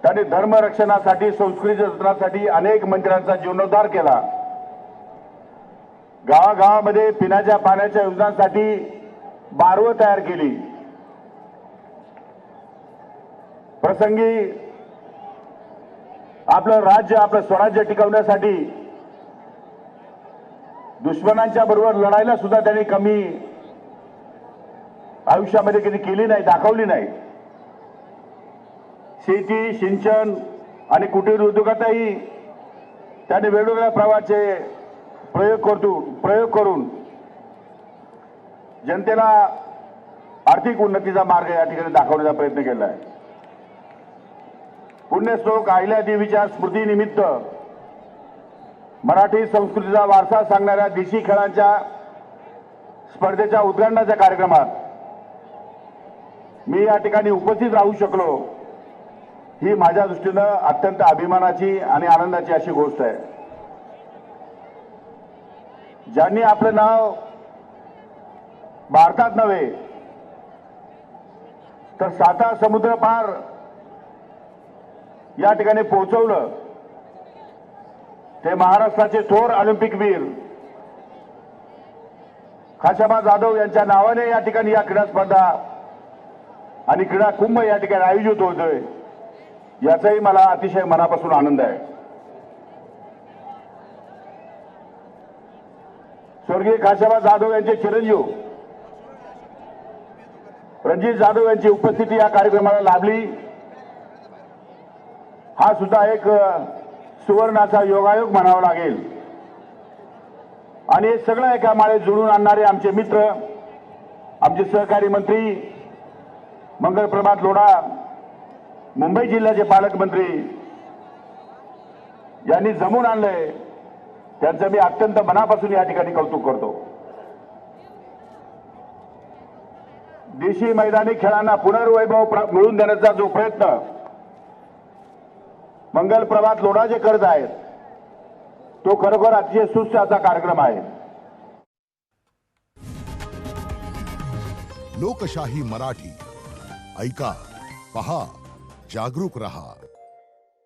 त्यांनी धर्मरक्षणासाठी, संस्कृती जतनासाठी अनेक मंदिरांचा जीर्णोद्धार केला. गावागावामध्ये पिण्याच्या पाण्याच्या योजनांसाठी बारवं तयार केली. प्रसंगी आपलं राज्य, आपलं स्वराज्य टिकवण्यासाठी दुश्मनांच्या बरोबर लढायला सुद्धा त्यांनी कमी आयुष्यामध्ये कधी केली नाही, दाखवली नाही. शेती, सिंचन आणि कुटीर उद्योगातही त्यांनी वेगवेगळ्या प्रकारचे प्रयोग करून जनतेला आर्थिक उन्नतीचा मार्ग या ठिकाणी दाखवण्याचा प्रयत्न केला आहे. पुण्यश्लोक अहिल्यादेवीच्या स्मृतीनिमित्त मराठी संस्कृतीचा वारसा सांगणाऱ्या देशी खेळांच्या स्पर्धेच्या उद्घाटनाच्या कार्यक्रमात मी या ठिकाणी उपस्थित राहू शकलो, ही माझ्या दृष्टीनं अत्यंत अभिमानाची आणि आनंदाची अशी गोष्ट आहे. ज्यांनी आपलं नाव भारतात नव्हे तर 7 समुद्र पार या ठिकाणी पोहोचवलं, ते महाराष्ट्राचे थोर ऑलिम्पिक वीर खाशाबा जाधव यांच्या नावाने या ठिकाणी या क्रीडा स्पर्धा आणि क्रीडा कुंभ या ठिकाणी आयोजित होतोय, याचाही मला अतिशय मनापासून आनंद आहे. स्वर्गीय खाशाबा जाधव यांचे चिरंजीव रणजित जाधव यांची उपस्थिती या कार्यक्रमाला लाभली. हा सुद्धा एक सुवर्णाचा योगायोग म्हणावा लागेल. आणि हे सगळं एका माळेत जुळून आणणारे आमचे मित्र, आमचे सहकारी मंत्री मंगलप्रभात लोढा, मुंबई जिल्ह्याचे पालकमंत्री यांनी जमून आणलंय, त्यांचं मी अत्यंत मनापासून या ठिकाणी कौतुक करतो. देशी मैदानी खेळांना पुनर्वैभव मिळवून देण्याचा जो प्रयत्न मंगलप्रभात लोढा जे करत आहेत, तो खरोखर अतिशय सुस्त असा कार्यक्रम आहे. लोकशाही मराठी ऐका, पहा, जागरूक रहा.